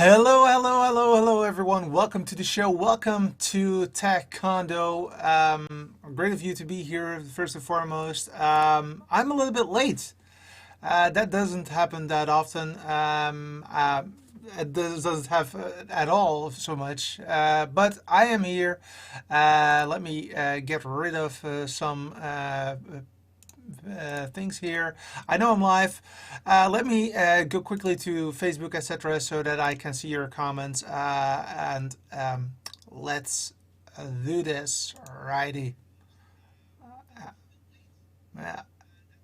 Hello, hello, hello, hello, everyone. Welcome to the show. Welcome to Taekwondo. Great of you to be here, first and foremost. I'm a little bit late. That doesn't happen that often. It doesn't have at all so much. But I am here. Let me get rid of some things here. I know I'm live. Let me go quickly to Facebook, etc., so that I can see your comments. And let's do this. Alrighty.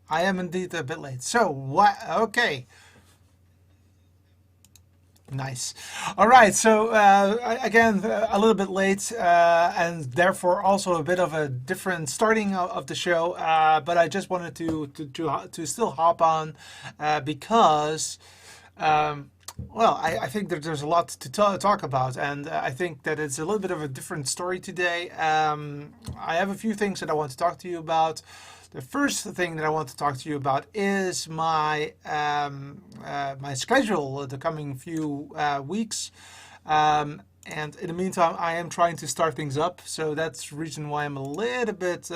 I am indeed a bit late. So what? Okay. Nice. All right. So again, a little bit late, and therefore also a bit of a different starting of the show. But I just wanted to still hop on because. Well, I think that there's a lot to talk about, and I think that it's a little bit of a different story today. I have a few things that I want to talk to you about. The first thing that I want to talk to you about is my my schedule the coming few weeks. And in the meantime, I am trying to start things up, so that's the reason why I'm a little bit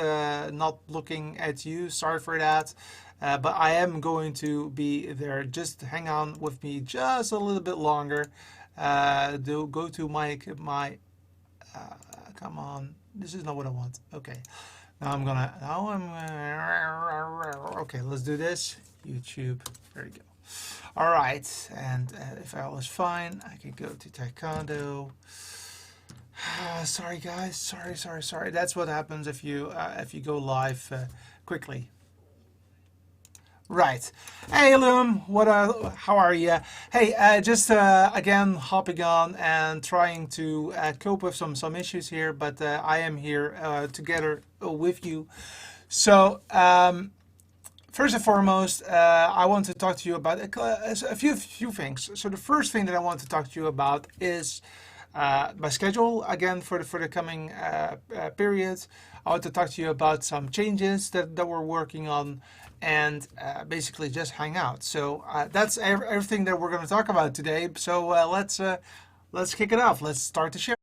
not looking at you. Sorry for that. But I am going to be there. Just hang on with me just a little bit longer. Go to my come on. This is not what I want. Okay. Okay, let's do this. YouTube. There you go. All right. And if all is fine, I can go to Taekwondo. Sorry, guys. Sorry. That's what happens if you go live quickly. Right. Hey, Loom. How are you? Hey, just again hopping on and trying to cope with some issues here, but I am here together with you. So, first and foremost, I want to talk to you about a few things. So the first thing that I want to talk to you about is my schedule again for the coming period. I want to talk to you about some changes that we're working on, and basically just hang out. So that's everything that we're going to talk about today. So let's kick it off. Let's start the show.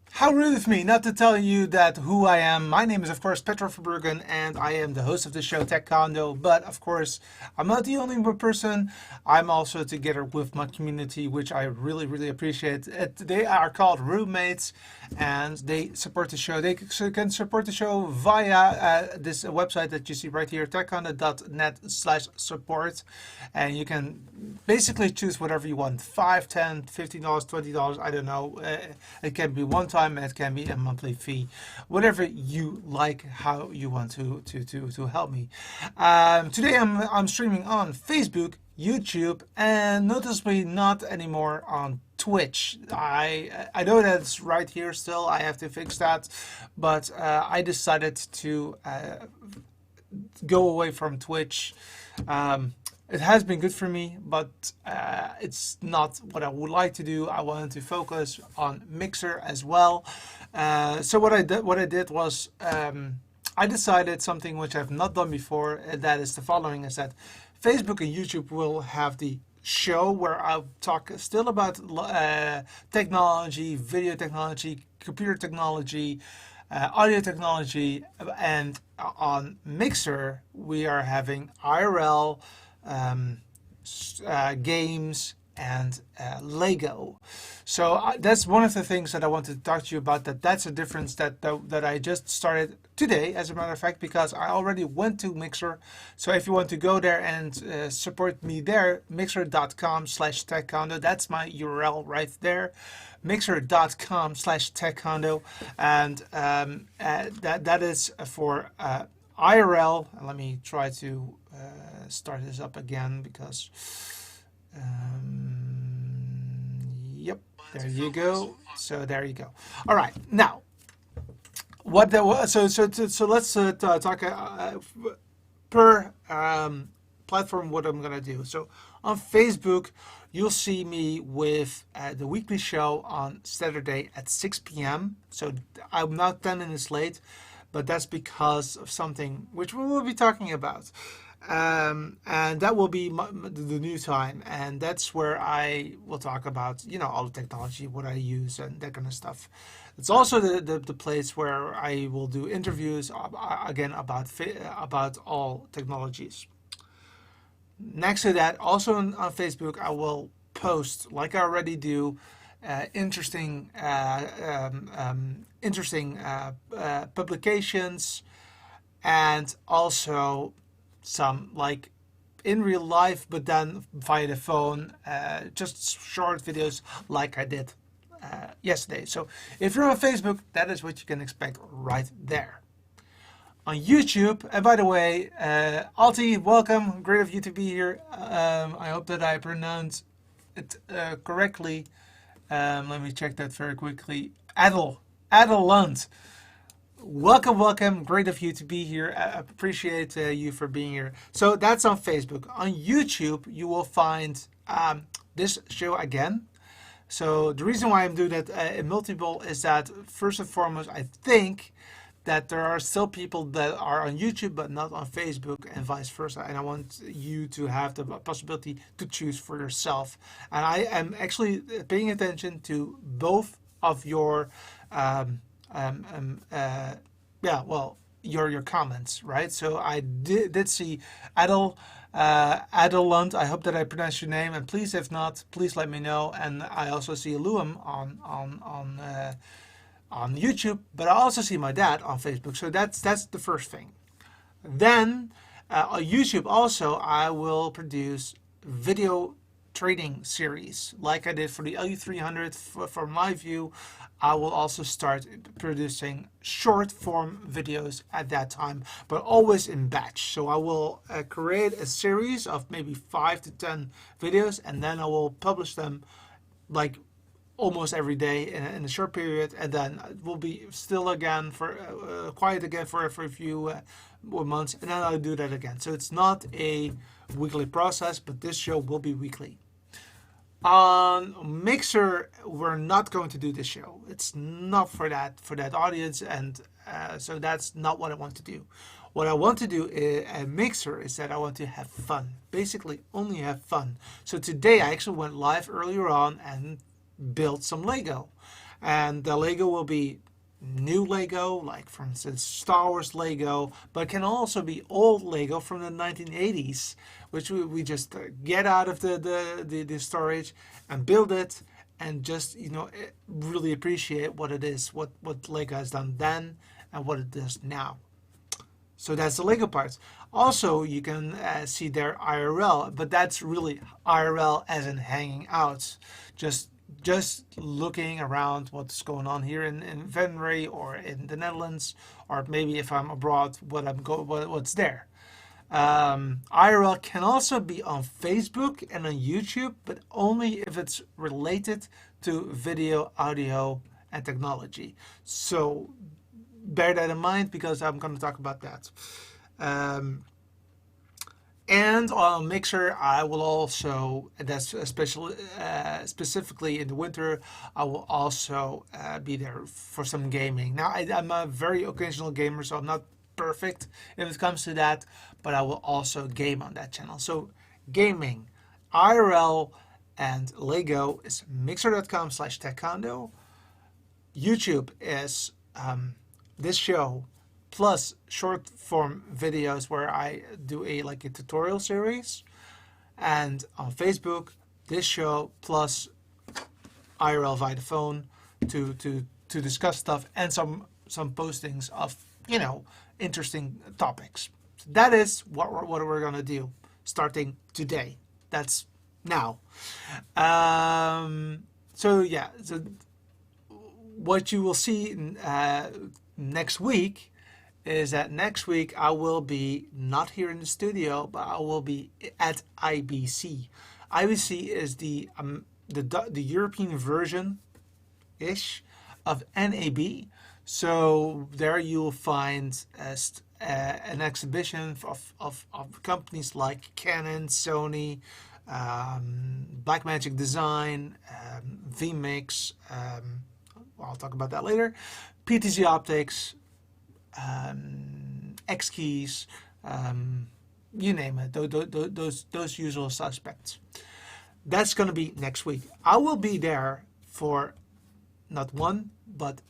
How rude of me not to tell you that who I am. My name is, of course, Petra Verbruggen, and I am the host of the show Taekwondo. But, of course, I'm not the only person. I'm also together with my community, which I really appreciate. They are called roommates, and they support the show. They can support the show via this website that you see right here, taekwondo.net/support. And you can basically choose whatever you want. $5, $10, $15, $20, I don't know. It can be one time. It can be a monthly fee, whatever you like, how you want to help me. Today I'm streaming on Facebook, YouTube, and noticeably not anymore on Twitch. I know that it's right here still. I have to fix that, but I decided to go away from Twitch. It has been good for me, but it's not what I would like to do. I wanted to focus on Mixer as well. So what I did was I decided something which I've not done before. And that is the following: is that Facebook and YouTube will have the show where I'll talk still about technology, video technology, computer technology, audio technology, and on Mixer we are having IRL. Games and Lego. So that's one of the things that I wanted to talk to you about. That's a difference that I just started today, as a matter of fact, because I already went to Mixer. So if you want to go there and support me there, mixer.com/taekwondo. That's my URL right there. Mixer.com/taekwondo, and that is for IRL. Let me try to start this up again because yep, there you go. So there you go. All right, now what the so let's talk per platform what I'm gonna do. So on Facebook, you'll see me with the weekly show on Saturday at 6 p.m. So I'm not 10 minutes late, but that's because of something which we will be talking about. And that will be the new time, and that's where I will talk about, you know, all the technology, what I use, and that kind of stuff. It's also the place where I will do interviews again about all technologies. Next to that, also on Facebook, I will post, like I already do, interesting publications, and also some like in real life, but then via the phone, just short videos like I did yesterday. So if you're on Facebook, that is what you can expect right there. On YouTube, and by the way, Alti, welcome. Great of you to be here. I hope that I pronounced it correctly. Let me check that very quickly. Adelant. Welcome. Great of you to be here. I appreciate you for being here. So that's on Facebook. On YouTube, you will find this show again. So the reason why I'm doing that in multiple is that, first and foremost, I think that there are still people that are on YouTube but not on Facebook, and vice versa. And I want you to have the possibility to choose for yourself. And I am actually paying attention to both of your your comments, right? So I did see Adelant. I hope that I pronounced your name, and please, if not, please let me know. And I also see Luam on YouTube, but I also see my dad on Facebook. So that's the first thing. Then on YouTube also, I will produce video trading series like I did for the LU300 from LiveView. I will also start producing short form videos at that time, but always in batch. So I will create a series of maybe 5 to 10 videos, and then I will publish them like almost every day in a short period, and then it will be still again for quiet again for a few more months, and then I'll do that again. So it's not a weekly process, but this show will be weekly. On Mixer, we're not going to do this show. It's not for that audience, and so that's not what I want to do. What I want to do at Mixer is that I want to have fun. Basically, only have fun. So today I actually went live earlier on and built some Lego, and the Lego will be new Lego, like for instance Star Wars Lego, but it can also be old Lego from the 1980s, which we just get out of the storage and build it, and just, you know, really appreciate what it is, what Lego has done then and what it does now. So that's the Lego parts. Also, you can see their IRL, but that's really IRL as in hanging out, just looking around what's going on here in Venray or in the Netherlands, or maybe if I'm abroad, what's there. IRL can also be on Facebook and on YouTube, but only if it's related to video, audio, and technology. So bear that in mind, because I'm going to talk about that. And on Mixer, I will also, that's specifically in the winter, I will also be there for some gaming. Now, I'm a very occasional gamer, so I'm not perfect if it comes to that, but I will also game on that channel. So gaming, IRL, and Lego is mixer.com/techcondo. YouTube is this show, plus short form videos where I do a tutorial series, and on Facebook, this show plus IRL via the phone to discuss stuff, and some postings of, you know, interesting topics. So that is what we're gonna do starting today. That's now. So yeah, so what you will see next week is that next week I will be not here in the studio, but I will be at IBC. IBC is the European version ish of NAB. So there you'll find an exhibition of companies like Canon, Sony, Blackmagic Design, vMix, well, I'll talk about that later, PTZ Optics, X-Keys, you name it, those usual suspects. That's going to be next week. I will be there for not one, but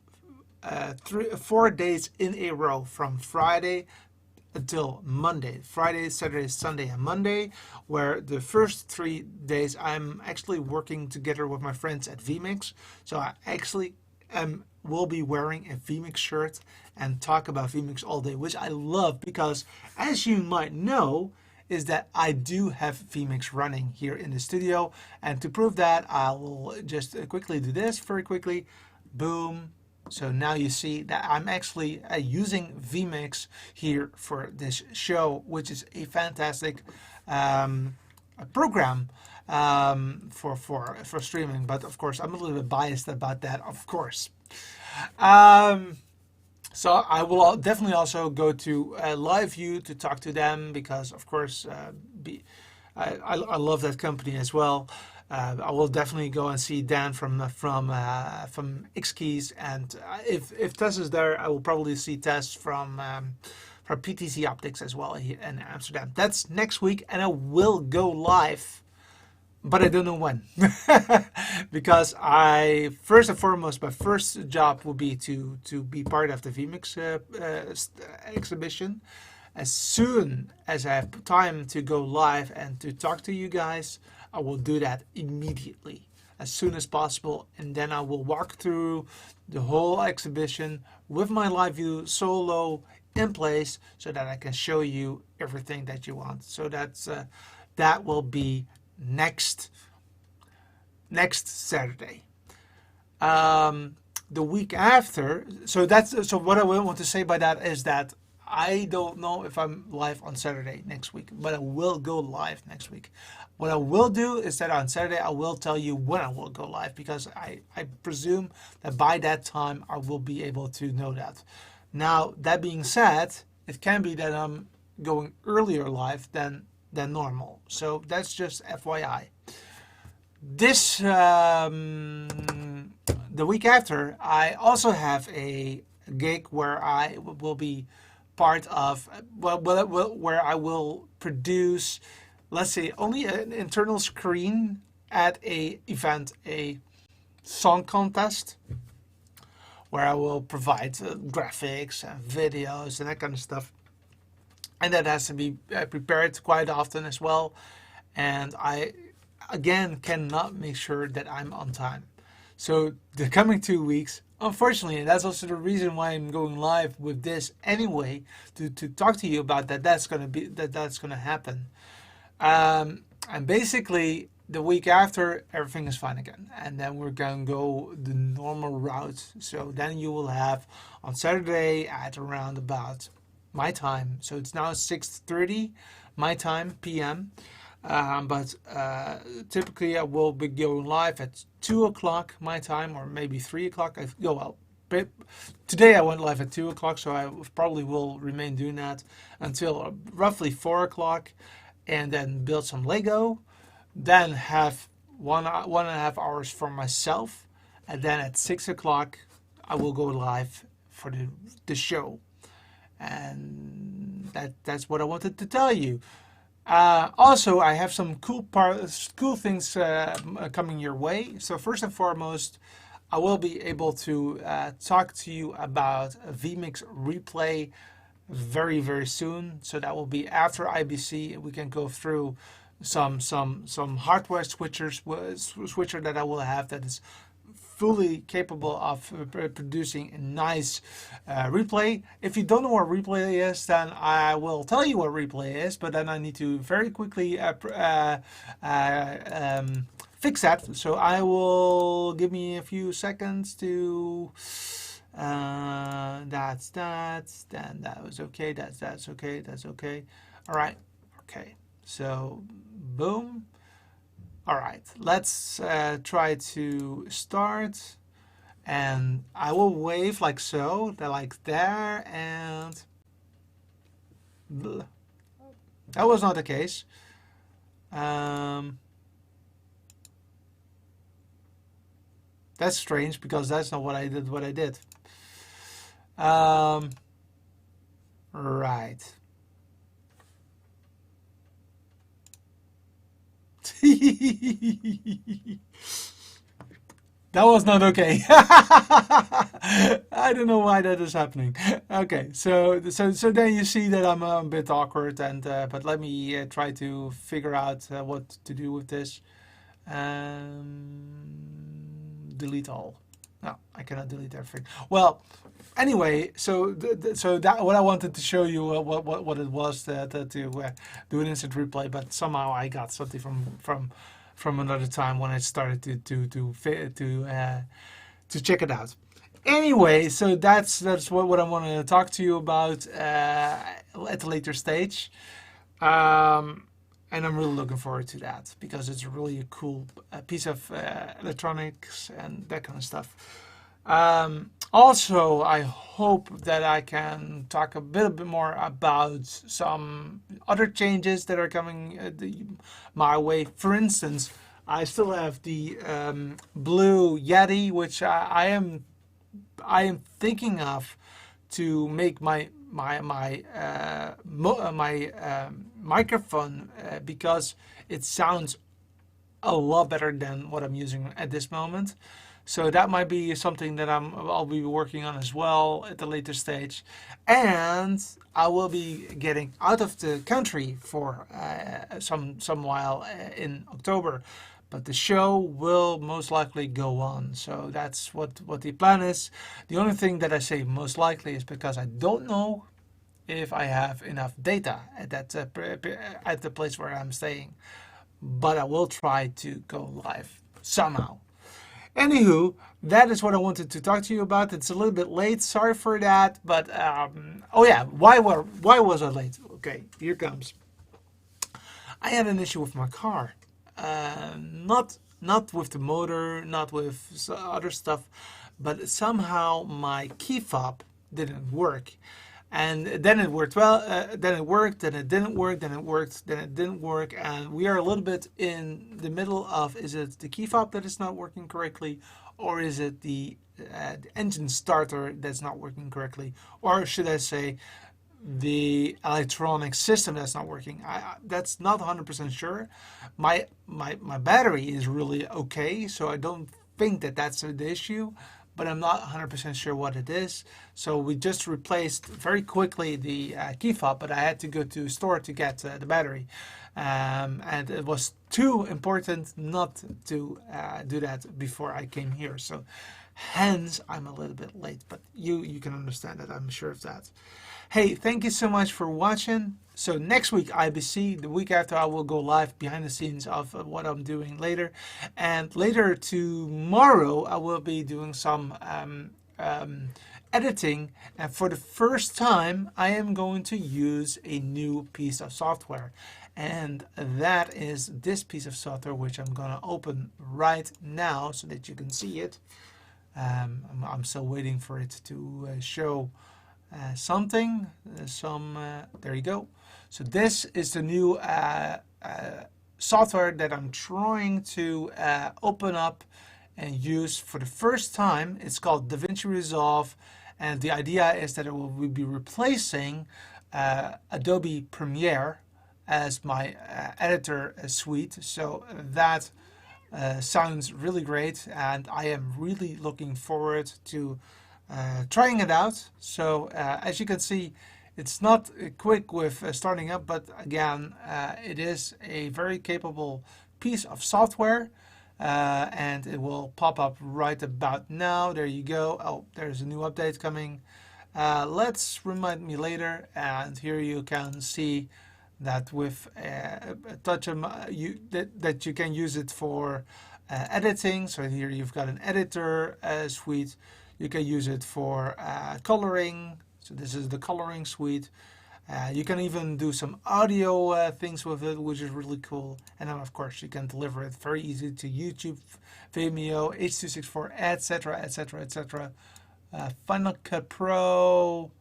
4 days in a row from Friday until Monday. Friday, Saturday, Sunday, and Monday, where the first 3 days I'm actually working together with my friends at vMix. So I actually will be wearing a vMix shirt and talk about vMix all day, which I love because, as you might know, is that I do have vMix running here in the studio. And to prove that, I will just quickly do this very quickly. Boom. So now you see that I'm actually using vMix here for this show, which is a fantastic program for streaming. But of course, I'm a little bit biased about that, of course. So I will definitely also go to LiveView to talk to them because, of course, I love that company as well. I will definitely go and see Dan from X-Keys, and if Tess is there, I will probably see Tess from PTZ Optics as well here in Amsterdam. That's next week, and I will go live, but I don't know when. Because first and foremost, my first job will be to be part of the vMix exhibition. As soon as I have time to go live and to talk to you guys, I will do that immediately, as soon as possible, and then I will walk through the whole exhibition with my LiveView solo in place so that I can show you everything that you want. So that will be next Saturday. The week after, so what I want to say by that is that I don't know if I'm live on Saturday next week, but I will go live next week. What I will do is that on Saturday I will tell you when I will go live, because I presume that by that time I will be able to know that. Now, that being said, it can be that I'm going earlier live than normal. So that's just FYI. This the week after, I also have a gig where I will be part of, where I will produce, let's say, only an internal screen at a event, a song contest, where I will provide graphics and videos and that kind of stuff. And that has to be prepared quite often as well. And I, again, cannot make sure that I'm on time. So the coming 2 weeks, unfortunately, and that's also the reason why I'm going live with this anyway, to talk to you about that. That's gonna happen. And basically, the week after, everything is fine again, and then we're going to go the normal route. So then you will have on Saturday at around about my time. So it's now 6:30 my time, PM. But typically I will be going live at 2 o'clock my time, or maybe 3 o'clock. Today I went live at 2 o'clock, so I probably will remain doing that until roughly 4 o'clock, and then build some Lego, then have one and a half hours for myself, and then at 6 o'clock I will go live for the show. And that's what I wanted to tell you. Also, I have some cool things coming your way. So first and foremost, I will be able to talk to you about a vMix replay very, very soon. So that will be after IBC. We can go through some hardware switcher that I will have that is fully capable of producing a nice replay. If you don't know what replay is, then I will tell you what replay is, but then I need to very quickly fix that. So I will give me a few seconds to that's then that was okay, that's okay. All right, okay, so boom. All right, let's try to start, and I will wave like so, like there, and That was not the case. That's strange because that's not what I did. What I did. Right. That was not okay. I don't know why that is happening. Okay, so then you see that I'm a bit awkward, and but let me try to figure out what to do with this. Delete all. No, I cannot delete everything. Well, anyway, so so that what I wanted to show you what it was to do an instant replay, but somehow I got something from another time when I started to check it out. Anyway, so that's what I want to talk to you about at a later stage. And I'm really looking forward to that because it's really a cool piece of electronics and that kind of stuff. Also, I hope that I can talk a little bit more about some other changes that are coming my way. For instance, I still have the Blue Yeti, which I am thinking of to make my microphone because it sounds a lot better than what I'm using at this moment. So that might be something that I'll be working on as well at a later stage. And I will be getting out of the country for some while in October. But the show will most likely go on. So that's what the plan is. The only thing that I say most likely is because I don't know if I have enough data at that at the place where I'm staying. But I will try to go live somehow. Anywho, that is what I wanted to talk to you about. It's a little bit late. Sorry for that. But oh yeah, why was I late? Okay, here comes. I had an issue with my car. Not with the motor, not with other stuff, but somehow my key fob didn't work. And then it worked well, then it worked, then it didn't work, then it worked, then it didn't work. And we are a little bit in the middle of, is it the key fob that is not working correctly? Or is it the engine starter that's not working correctly? Or should I say the electronic system that's not working? That's not 100% sure. My battery is really okay, so I don't think that that's the issue, but I'm not 100% sure what it is. So we just replaced very quickly the key fob, but I had to go to a store to get the battery. And it was too important not to do that before I came here. So hence I'm a little bit late, but you can understand that, I'm sure of that. Hey, thank you so much for watching. So next week IBC, the week after I will go live behind the scenes of what I'm doing later. And later tomorrow I will be doing some editing. And for the first time I am going to use a new piece of software. And that is this piece of software, which I'm going to open right now so that you can see it. I'm still waiting for it to show something. There you go. So this is the new software that I'm trying to open up and use for the first time. It's called DaVinci Resolve, and the idea is that it will be replacing Adobe Premiere as my editor suite. So that sounds really great, and I am really looking forward to trying it out. So as you can see, it's not quick with starting up, but again, it is a very capable piece of software, and it will pop up right about now. There you go. Oh, there's a new update coming. Let's remind me later, and here you can see that with a touch of that you can use it for editing. So here you've got an editor suite. You can use it for coloring. So this is the coloring suite. You can even do some audio things with it, which is really cool. And then of course you can deliver it very easy to YouTube, Vimeo, H.264, etc., etc., etc. Final Cut Pro,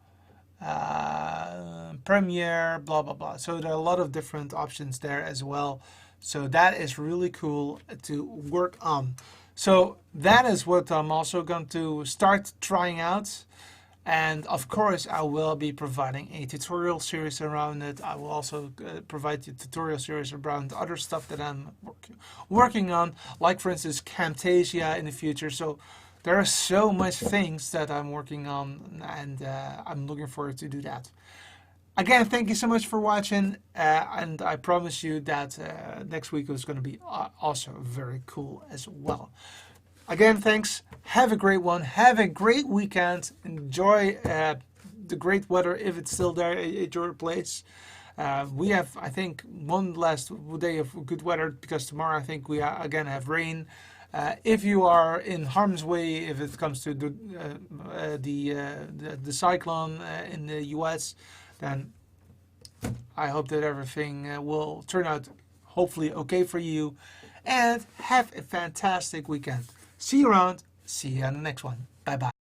Premiere, blah blah blah. So there are a lot of different options there as well. So that is really cool to work on. So that is what I'm also going to start trying out. And of course, I will be providing a tutorial series around it. I will also provide you a tutorial series around other stuff that I'm working on, like for instance, Camtasia in the future. So there are so much things that I'm working on, and I'm looking forward to do that. Again, thank you so much for watching, and I promise you that next week is going to be also very cool as well. Again, thanks. Have a great one. Have a great weekend. Enjoy the great weather if it's still there at your place. We have, I think, one last day of good weather because tomorrow I think we again have rain. If you are in harm's way, if it comes to the cyclone in the U.S., then I hope that everything will turn out hopefully okay for you. And have a fantastic weekend. See you around. See you on the next one. Bye bye.